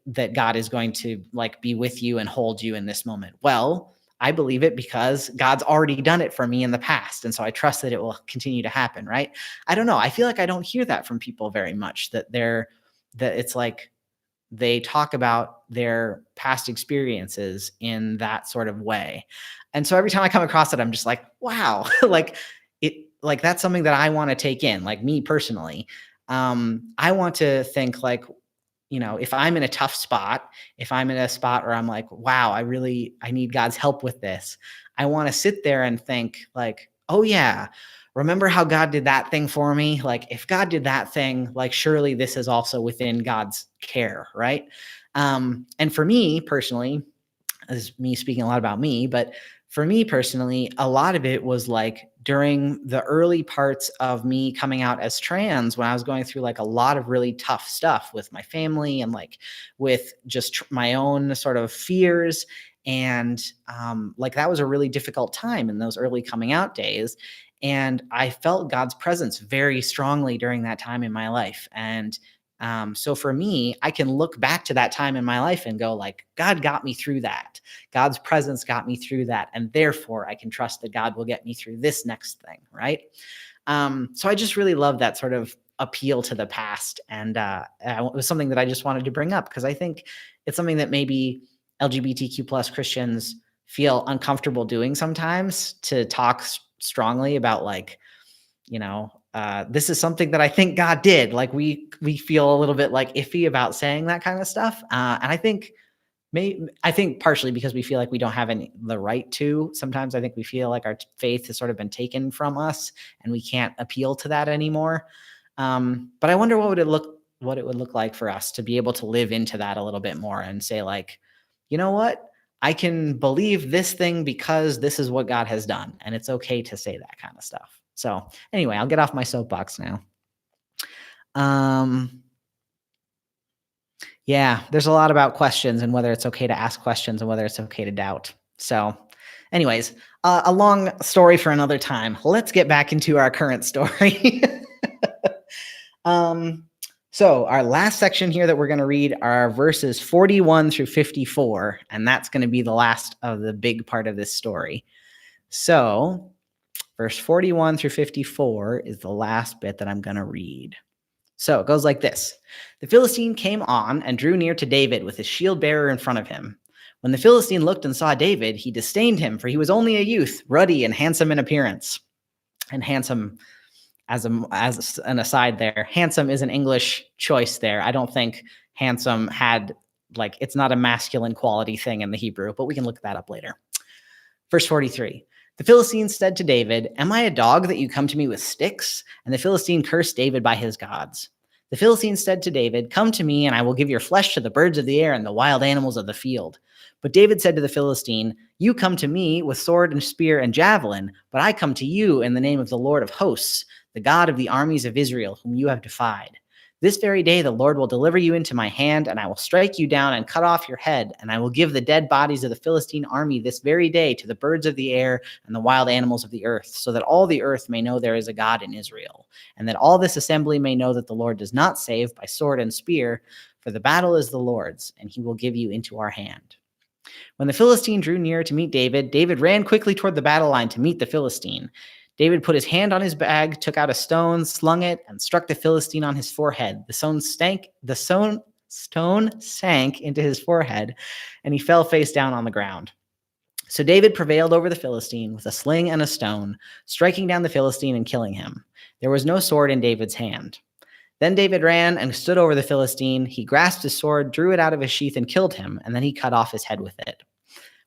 that God is going to like be with you and hold you in this moment? Well, I believe it because God's already done it for me in the past. And so I trust that it will continue to happen, right? I don't know. I feel like I don't hear that from people very much, that it's like they talk about their past experiences in that sort of way. And so every time I come across it, I'm just like, wow, like that's something that I want to take in, like me personally. I want to think like, if I'm in a tough spot, if I'm in a spot where I'm like, wow, I need God's help with this, I want to sit there and think like, oh yeah, remember how God did that thing for me? Like if God did that thing, like surely this is also within God's care, right? And for me personally, this is me speaking a lot about me, but for me personally, a lot of it was like during the early parts of me coming out as trans, when I was going through like a lot of really tough stuff with my family and like with just my own sort of fears. And like that was a really difficult time in those early coming out days. And I felt God's presence very strongly during that time in my life. And so for me, I can look back to that time in my life and go like, God got me through that. God's presence got me through that. And therefore I can trust that God will get me through this next thing. Right. So I just really love that sort of appeal to the past. And it was something that I just wanted to bring up because I think it's something that maybe LGBTQ plus Christians feel uncomfortable doing sometimes, to talk strongly about like, this is something that I think God did. Like we feel a little bit like iffy about saying that kind of stuff. And I think partially because we feel like we don't have the right to. Sometimes I think we feel like our faith has sort of been taken from us and we can't appeal to that anymore. But I wonder what it would look like for us to be able to live into that a little bit more and say like, you know what? I can believe this thing because this is what God has done. And it's okay to say that kind of stuff. So anyway, I'll get off my soapbox now. Yeah, there's a lot about questions and whether it's okay to ask questions and whether it's okay to doubt. So anyways, a long story for another time. Let's get back into our current story. So our last section here that we're going to read are verses 41 through 54, and that's going to be the last of the big part of this story. So verse 41 through 54 is the last bit that I'm going to read. So it goes like this. The Philistine came on and drew near to David with his shield bearer in front of him. When the Philistine looked and saw David, he disdained him, for he was only a youth, ruddy and handsome in appearance. And handsome, as an aside there, handsome is an English choice there. I don't think handsome had, like, it's not a masculine quality thing in the Hebrew, but we can look that up later. Verse 43. The Philistine said to David, "Am I a dog that you come to me with sticks?" And the Philistine cursed David by his gods. The Philistine said to David, "Come to me, and I will give your flesh to the birds of the air and the wild animals of the field." But David said to the Philistine, "You come to me with sword and spear and javelin, but I come to you in the name of the Lord of hosts, the God of the armies of Israel, whom you have defied. This very day the Lord will deliver you into my hand, and I will strike you down and cut off your head, and I will give the dead bodies of the Philistine army this very day to the birds of the air and the wild animals of the earth, so that all the earth may know there is a God in Israel, and that all this assembly may know that the Lord does not save by sword and spear, for the battle is the Lord's, and he will give you into our hand." When the Philistine drew near to meet David, David ran quickly toward the battle line to meet the Philistine. David put his hand on his bag, took out a stone, slung it, and struck the Philistine on his forehead. The stone sank into his forehead, and he fell face down on the ground. So David prevailed over the Philistine with a sling and a stone, striking down the Philistine and killing him. There was no sword in David's hand. Then David ran and stood over the Philistine. He grasped his sword, drew it out of his sheath, and killed him, and then he cut off his head with it.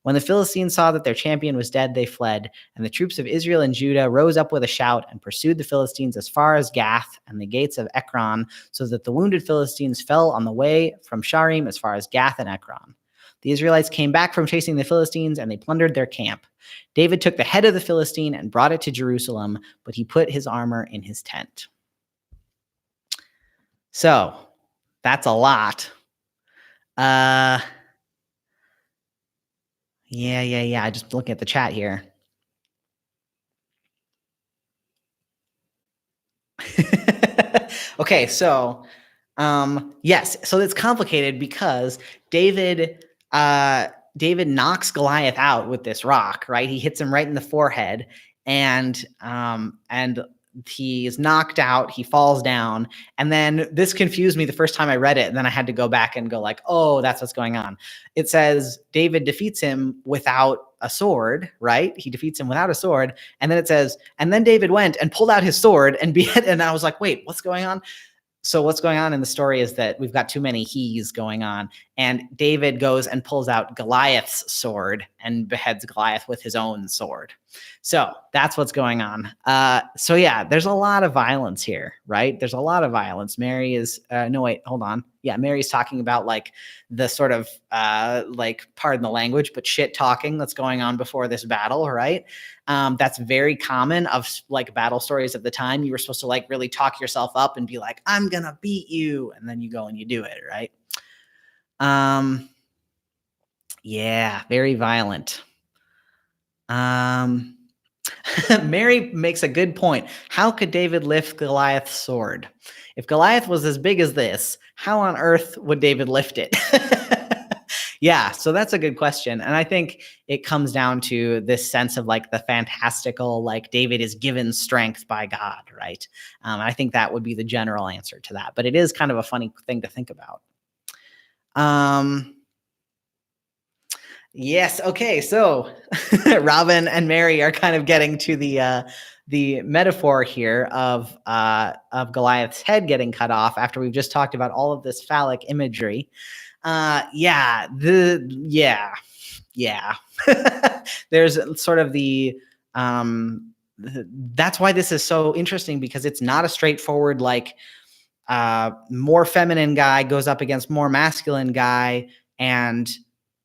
When the Philistines saw that their champion was dead, they fled, and the troops of Israel and Judah rose up with a shout and pursued the Philistines as far as Gath and the gates of Ekron, so that the wounded Philistines fell on the way from Sharim as far as Gath and Ekron. The Israelites came back from chasing the Philistines, and they plundered their camp. David took the head of the Philistine and brought it to Jerusalem, but he put his armor in his tent. So, that's a lot. Yeah. I just looking at the chat here. Okay, so yes, so it's complicated because David knocks Goliath out with this rock, right? He hits him right in the forehead, and he is knocked out. He falls down, and then this confused me the first time I read it, and then I had to go back and go like, oh, that's what's going on. It says David defeats him without a sword, right? He defeats him without a sword, and then it says, and then David went and pulled out his sword and beheaded. And I was like, wait, what's going on? So what's going on in the story is that we've got too many he's going on, and David goes and pulls out Goliath's sword and beheads Goliath with his own sword. So that's what's going on. So yeah, there's a lot of violence here, right? There's a lot of violence. Mary is, no, wait, hold on. Yeah, Mary's talking about like the sort of like, pardon the language, but shit talking that's going on before this battle, right? That's very common of like battle stories of the time. You were supposed to like really talk yourself up and be like, I'm gonna beat you. And then you go and you do it, right? Yeah, very violent. Mary makes a good point. How could David lift Goliath's sword? If Goliath was as big as this, how on earth would David lift it? Yeah, so that's a good question. And I think it comes down to this sense of like the fantastical, like David is given strength by God, right? I think that would be the general answer to that. But it is kind of a funny thing to think about. Yes. Okay. So Robin and Mary are kind of getting to the metaphor here of Goliath's head getting cut off after we've just talked about all of this phallic imagery. Yeah. Yeah. There's sort of that's why this is so interesting, because it's not a straightforward like more feminine guy goes up against more masculine guy and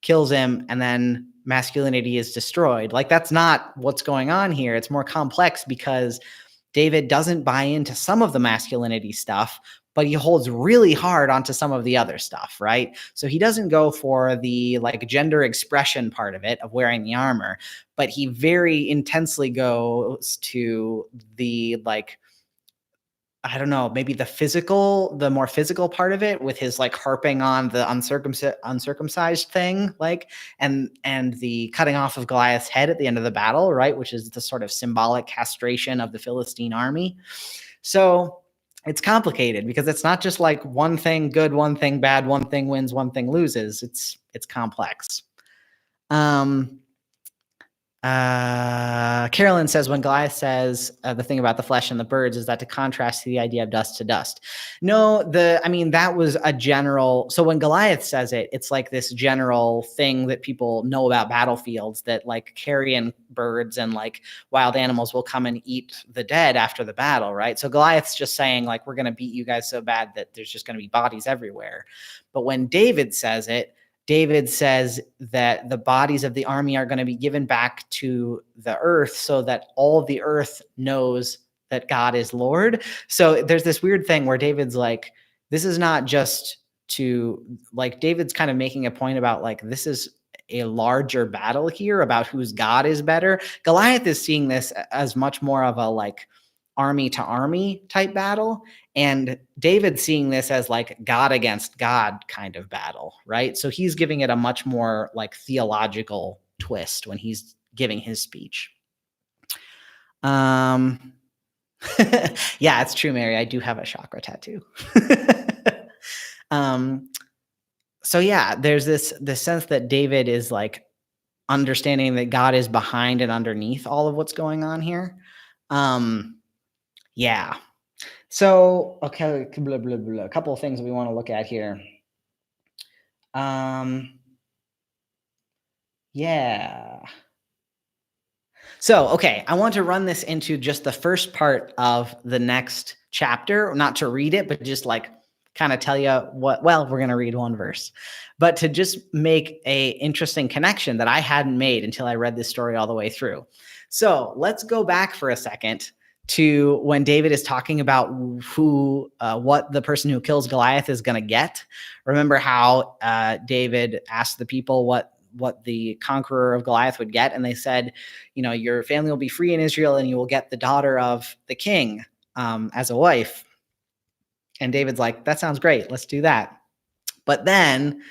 kills him, and then masculinity is destroyed. Like, that's not what's going on here. It's more complex because David doesn't buy into some of the masculinity stuff, but he holds really hard onto some of the other stuff, right? So he doesn't go for the like gender expression part of it, of wearing the armor, but he very intensely goes to the like, I don't know, maybe the more physical part of it, with his like harping on the uncircumcised thing, like, and the cutting off of Goliath's head at the end of the battle, right, which is the sort of symbolic castration of the Philistine army. So it's complicated because it's not just like one thing good, one thing bad, one thing wins, one thing loses. It's complex. Carolyn says, when Goliath says the thing about the flesh and the birds, is that to contrast to the idea of dust to dust? No, that was a general. So when Goliath says it, it's like this general thing that people know about battlefields, that like carrion birds and like wild animals will come and eat the dead after the battle, right? So Goliath's just saying like, we're going to beat you guys so bad that there's just going to be bodies everywhere. But when David says it, David says that the bodies of the army are going to be given back to the earth so that all of the earth knows that God is Lord. So there's this weird thing where David's like, this is not just to like, David's kind of making a point about like, this is a larger battle here about whose God is better. Goliath is seeing this as much more of a like army to army type battle, and David's seeing this as like God against God kind of battle, right? So he's giving it a much more like theological twist when he's giving his speech. Yeah, it's true, Mary. I do have a chakra tattoo. So yeah, there's this sense that David is like understanding that God is behind and underneath all of what's going on here. Yeah. So, okay, blah, blah, blah. A couple of things we want to look at here. Yeah. So, okay, I want to run this into just the first part of the next chapter, not to read it, but just like kind of tell you what, well, we're going to read one verse, but to just make a interesting connection that I hadn't made until I read this story all the way through. So let's go back for a second to when David is talking about what the person who kills Goliath is going to get. Remember how David asked the people what the conqueror of Goliath would get, and they said, your family will be free in Israel, and you will get the daughter of the king as a wife. And David's like, that sounds great. Let's do that. But then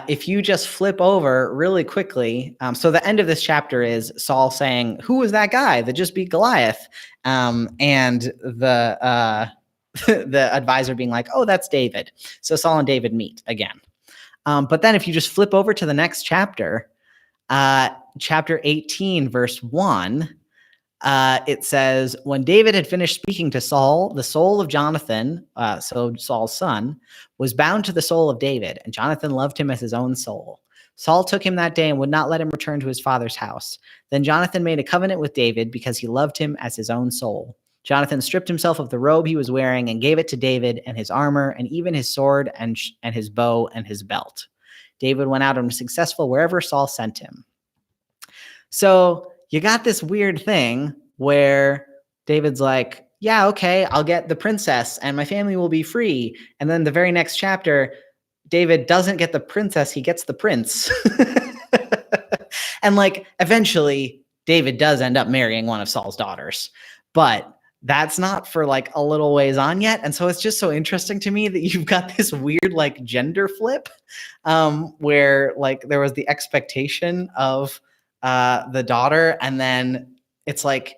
if you just flip over really quickly, so the end of this chapter is Saul saying, who was that guy that just beat Goliath? And the the advisor being like, oh, that's David. So Saul and David meet again. But then if you just flip over to the next chapter, chapter 18, verse 1, it says, when David had finished speaking to Saul, the soul of Jonathan, so Saul's son, was bound to the soul of David, and Jonathan loved him as his own soul. Saul took him that day and would not let him return to his father's house. Then Jonathan made a covenant with David because he loved him as his own soul. Jonathan stripped himself of the robe he was wearing and gave it to David, and his armor, and even his sword, and his bow, and his belt. David went out and was successful wherever Saul sent him. So you got this weird thing where David's like, yeah, okay, I'll get the princess and my family will be free. And then the very next chapter, David doesn't get the princess, he gets the prince. And like eventually David does end up marrying one of Saul's daughters, but that's not for like a little ways on yet. And so it's just so interesting to me that you've got this weird like gender flip where like there was the expectation of the daughter, and then it's like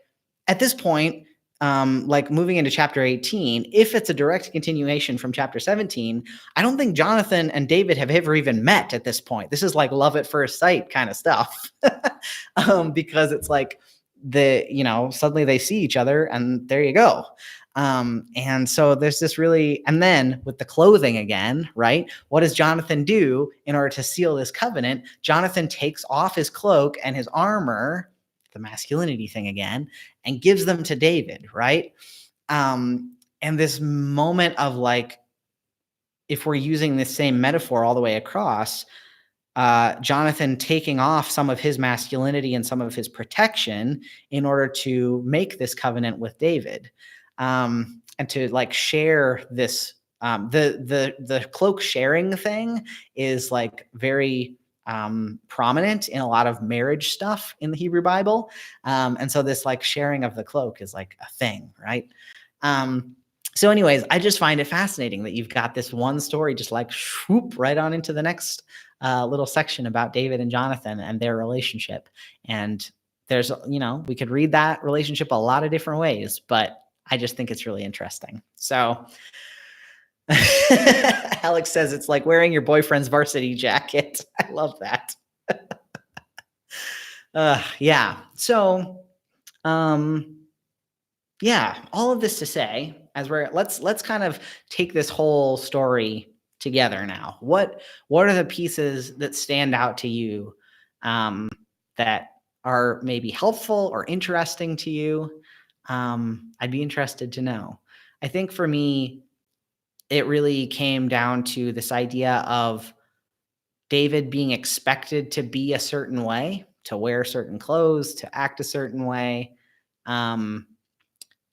at this point like moving into chapter 18, if it's a direct continuation from chapter 17, I don't think Jonathan and David have ever even met at this point. This is like love at first sight kind of stuff. Because it's like suddenly they see each other and there you go. And so there's this really, and then with the clothing again, right? What does Jonathan do in order to seal this covenant? Jonathan takes off his cloak and his armor, the masculinity thing again, and gives them to David, right? And this moment of like, if we're using this same metaphor all the way across, Jonathan taking off some of his masculinity and some of his protection in order to make this covenant with David, and to like share this. The cloak sharing thing is like very prominent in a lot of marriage stuff in the Hebrew Bible, and so this like sharing of the cloak is like a thing, right? So anyways, I just find it fascinating that you've got this one story just like swoop right on into the next little section about David and Jonathan and their relationship. And there's, we could read that relationship a lot of different ways, but I just think it's really interesting. So Alex says it's like wearing your boyfriend's varsity jacket. I love that. Yeah. So, yeah, all of this to say, as let's kind of take this whole story together now. What are the pieces that stand out to you, that are maybe helpful or interesting to you? I'd be interested to know. I think for me, it really came down to this idea of David being expected to be a certain way, to wear certain clothes, to act a certain way. And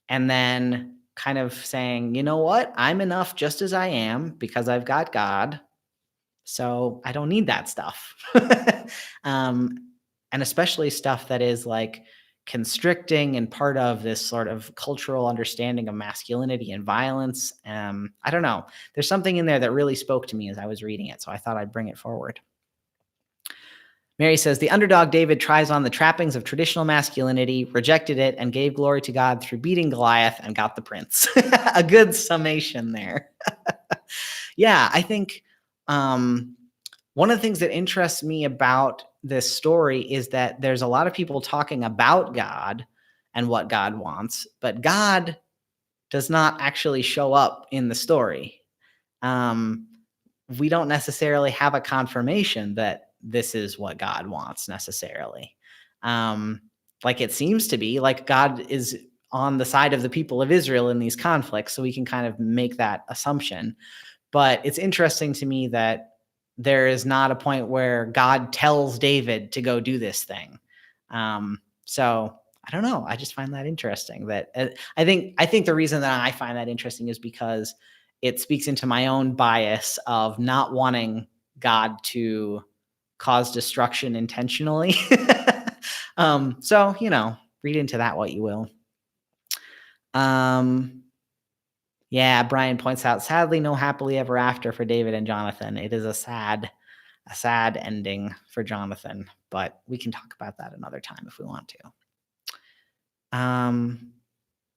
then kind of saying, you know what, I'm enough just as I am because I've got God. So I don't need that stuff. And especially stuff that is like constricting and part of this sort of cultural understanding of masculinity and violence. I don't know. There's something in there that really spoke to me as I was reading it. So I thought I'd bring it forward. Mary says, the underdog David tries on the trappings of traditional masculinity, rejected it, and gave glory to God through beating Goliath and got the prince. A good summation there. Yeah, I think one of the things that interests me about this story is that there's a lot of people talking about God and what God wants, but God does not actually show up in the story. We don't necessarily have a confirmation that this is what God wants necessarily. Like it seems to be like God is on the side of the people of Israel in these conflicts, so we can kind of make that assumption. But it's interesting to me that there is not a point where God tells David to go do this thing. So I don't know. I just find that interesting. That I think the reason that I find that interesting is because it speaks into my own bias of not wanting God to cause destruction intentionally. So, read into that what you will. Yeah, Brian points out, sadly, no happily ever after for David and Jonathan. It is a sad ending for Jonathan, but we can talk about that another time if we want to.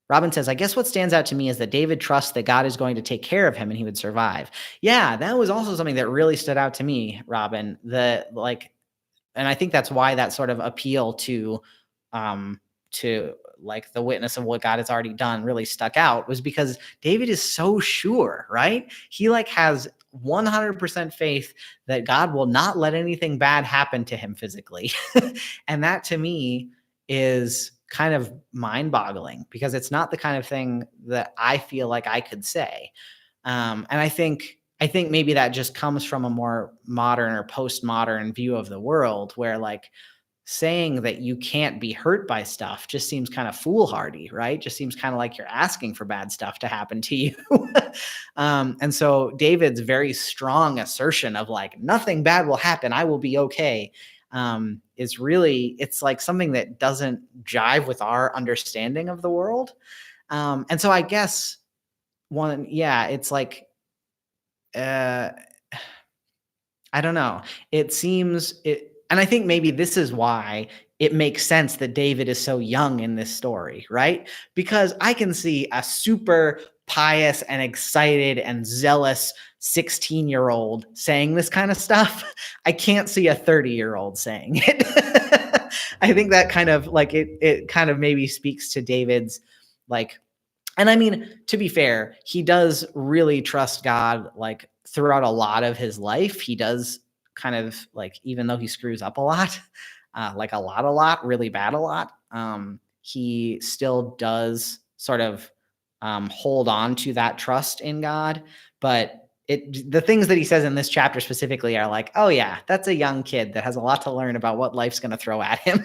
Robin says, I guess what stands out to me is that David trusts that God is going to take care of him and he would survive. Yeah, that was also something that really stood out to me, Robin. And I think that's why that sort of appeal to like the witness of what God has already done really stuck out, was because David is so sure, right? He like has 100% faith that God will not let anything bad happen to him physically. And that to me is kind of mind-boggling, because it's not the kind of thing that I feel like I could say. And I think maybe that just comes from a more modern or postmodern view of the world, where like saying that you can't be hurt by stuff just seems kind of foolhardy, right? Just seems kind of like you're asking for bad stuff to happen to you. And so David's very strong assertion of like, nothing bad will happen, I will be okay, is really, it's like something that doesn't jive with our understanding of the world. And so I guess it's like, I don't know. And I think maybe this is why it makes sense that David is so young in this story, right? Because I can see a super pious and excited and zealous 16-year-old saying this kind of stuff. I can't see a 30-year-old saying it. I think that kind of like it kind of maybe speaks to David's like, and I mean, to be fair, he does really trust God like throughout a lot of his life. He does kind of like, even though he screws up a lot, like a lot, really bad a lot, he still does sort of hold on to that trust in God. But the things that he says in this chapter specifically are like, oh yeah, that's a young kid that has a lot to learn about what life's going to throw at him.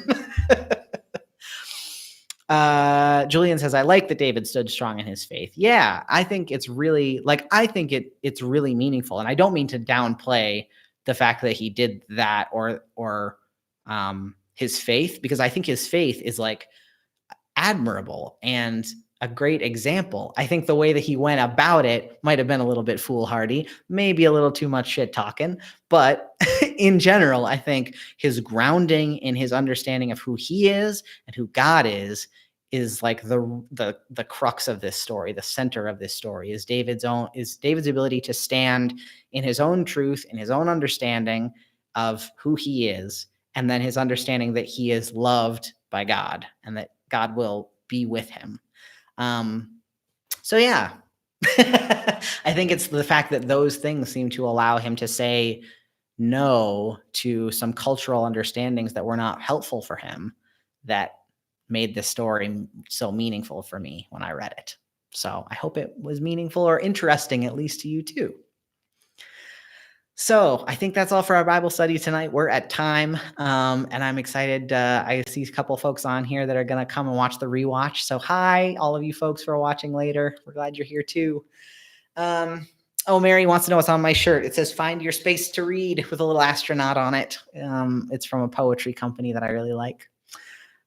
Julian says, I like that David stood strong in his faith. Yeah, I think it's really like, I think it's really meaningful. And I don't mean to downplay the fact that he did that or his faith, because I think his faith is like admirable and a great example. I think the way that he went about it might have been a little bit foolhardy, maybe a little too much shit talking, but in general, I think his grounding in his understanding of who he is and who God is like the crux of this story. The center of this story is David's ability to stand in his own truth, in his own understanding of who he is, and then his understanding that he is loved by God and that God will be with him. So yeah, I think it's the fact that those things seem to allow him to say no to some cultural understandings that were not helpful for him that made this story so meaningful for me when I read it. So I hope it was meaningful or interesting, at least to you too. So I think that's all for our Bible study tonight. We're at time, and I'm excited. I see a couple of folks on here that are going to come and watch the rewatch. So hi, all of you folks who are watching later. We're glad you're here too. Oh, Mary wants to know what's on my shirt. It says, find your space to read with a little astronaut on it. It's from a poetry company that I really like.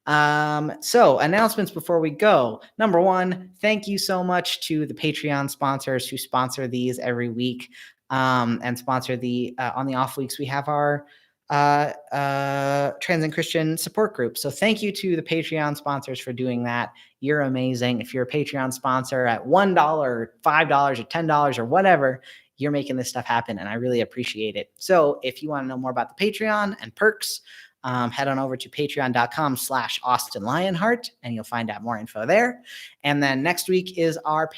So announcements before we go. Number one, thank you so much to the Patreon sponsors who sponsor these every week. And sponsor the on the off weeks we have our trans and Christian support group. So thank you to the Patreon sponsors for doing that. You're amazing. If you're a Patreon sponsor at $1, $5, or $10 or whatever, you're making this stuff happen, and I really appreciate it. So if you want to know more about the Patreon and perks, head on over to patreon.com/Austin Lionheart, and you'll find out more info there. And then next week is our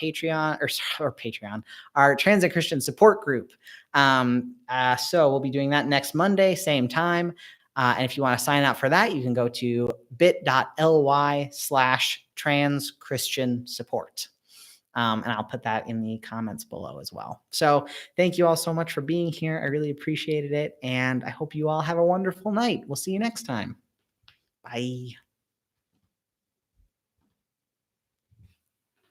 our Trans and Christian support group. So we'll be doing that next Monday, same time. And if you want to sign up for that, you can go to bit.ly/trans Christian support. And I'll put that in the comments below as well. So thank you all so much for being here. I really appreciated it. And I hope you all have a wonderful night. We'll see you next time. Bye.